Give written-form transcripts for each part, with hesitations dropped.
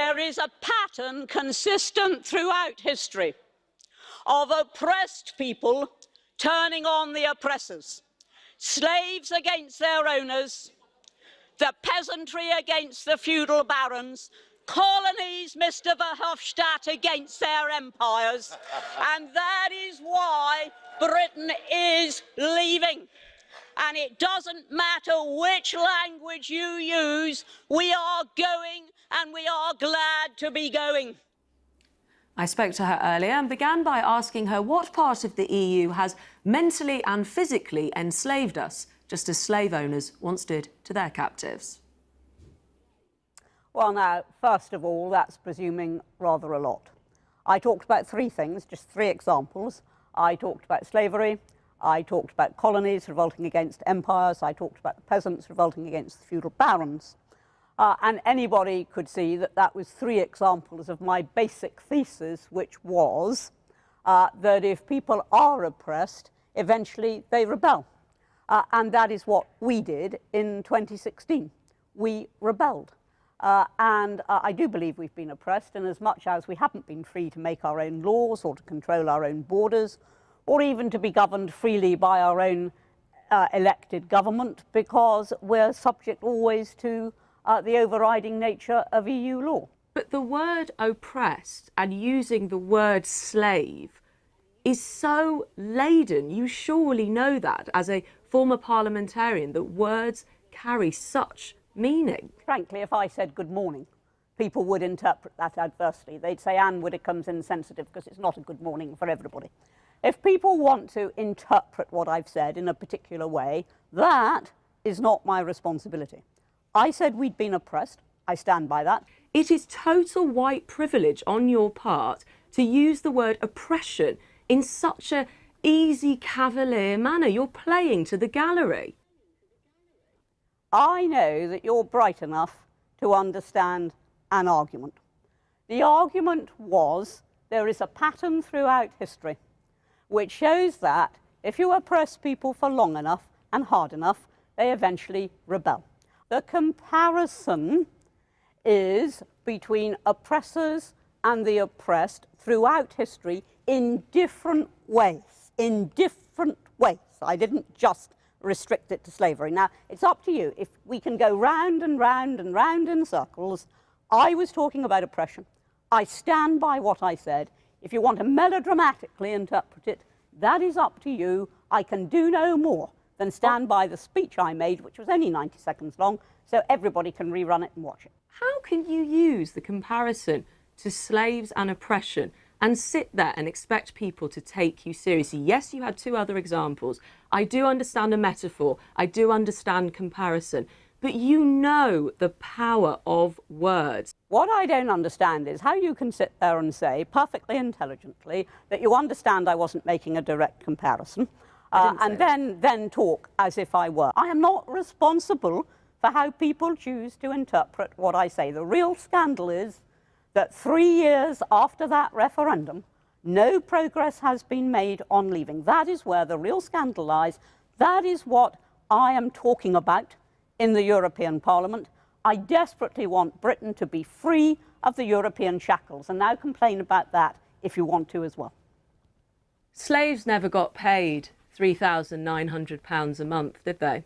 There is a pattern consistent throughout history of oppressed people turning on the oppressors, slaves against their owners, the peasantry against the feudal barons, colonies, Mr. Verhofstadt, against their empires, and that is why Britain is leaving. And it doesn't matter which language you use, we are going, and we are glad to be going. I spoke to her earlier and began by asking her what part of the EU has mentally and physically enslaved us, just as slave owners once did to their captives. Well, now, first of all, that's presuming rather a lot. I talked about three things, just three examples. I talked about slavery, I talked about colonies revolting against empires, I talked about the peasants revolting against the feudal barons. And anybody could see that that was three examples of my basic thesis, which was that if people are oppressed, eventually they rebel. And that is what we did in 2016. We rebelled. And I do believe we've been oppressed, and as much as we haven't been free to make our own laws or to control our own borders, or even to be governed freely by our own elected government, because we're subject always to the overriding nature of EU law. But the word oppressed and using the word slave is so laden. You surely know that as a former parliamentarian, that words carry such meaning. Frankly, if I said good morning, people would interpret that adversely. They'd say Anne Widdecombe's insensitive because it's not a good morning for everybody. If people want to interpret what I've said in a particular way, that is not my responsibility. I said we'd been oppressed. I stand by that. It is total white privilege on your part to use the word oppression in such a easy, cavalier manner. You're playing to the gallery. I know that you're bright enough to understand an argument. The argument was there is a pattern throughout history which shows that if you oppress people for long enough and hard enough, they eventually rebel. The comparison is between oppressors and the oppressed throughout history in different ways, I didn't just restrict it to slavery. Now, it's up to you. If we can go round and round and round in circles, I was talking about oppression. I stand by what I said. If you want to melodramatically interpret it, that is up to you. I can do no more than stand by the speech I made, which was only 90 seconds long, so everybody can rerun it and watch it. How can you use the comparison to slaves and oppression and sit there and expect people to take you seriously? Yes, you had two other examples. I do understand a metaphor. I do understand comparison. But you know the power of words. What I don't understand is how you can sit there and say perfectly intelligently that you understand I wasn't making a direct comparison, and then talk as if I were. I am not responsible for how people choose to interpret what I say. The real scandal is that 3 years after that referendum, no progress has been made on leaving. That is where the real scandal lies. That is what I am talking about in the European Parliament. I desperately want Britain to be free of the European shackles, and now complain about that if you want to as well. Slaves never got paid £3,900 a month, did they?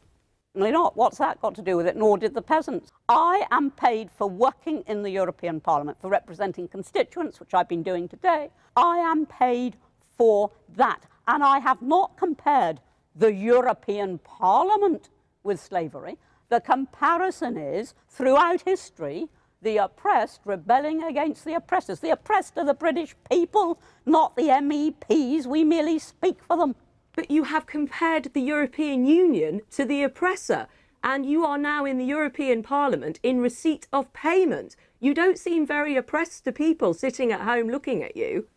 Certainly not. What's that got to do with it? Nor did the peasants. I am paid for working in the European Parliament, for representing constituents, which I've been doing today. I am paid for that. And I have not compared the European Parliament with slavery. The comparison is, throughout history, the oppressed rebelling against the oppressors. The oppressed are the British people, not the MEPs. We merely speak for them. But you have compared the European Union to the oppressor, and you are now in the European Parliament in receipt of payment. You don't seem very oppressed to people sitting at home looking at you.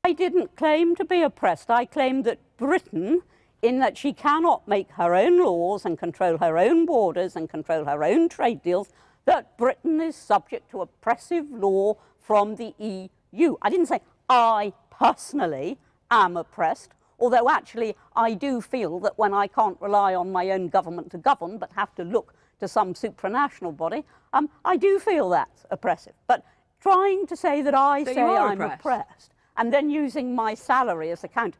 I didn't claim to be oppressed. I claimed that Britain, in that she cannot make her own laws and control her own borders and control her own trade deals, that Britain is subject to oppressive law from the EU. I didn't say I personally am oppressed. Although actually I do feel that when I can't rely on my own government to govern, but have to look to some supranational body, I do feel that's oppressive. But trying to say that I So say you are I'm oppressed, and then using my salary as a counter.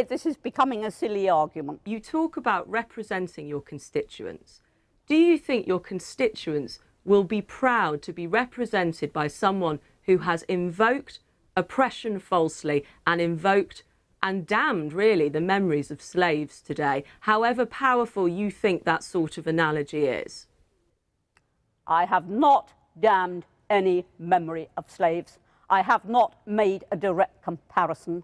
This is becoming a silly argument. You talk about representing your constituents. Do you think your constituents will be proud to be represented by someone who has invoked oppression falsely and invoked and damned, really, the memories of slaves today, however powerful you think that sort of analogy is? I have not damned any memory of slaves. I have not made a direct comparison.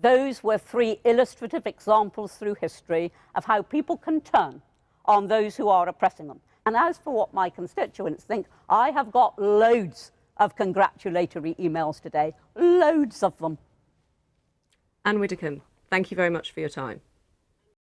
Those were three illustrative examples through history of how people can turn on those who are oppressing them. And as for what my constituents think, I have got loads of congratulatory emails today, loads of them. Anne Widdecombe, thank you very much for your time.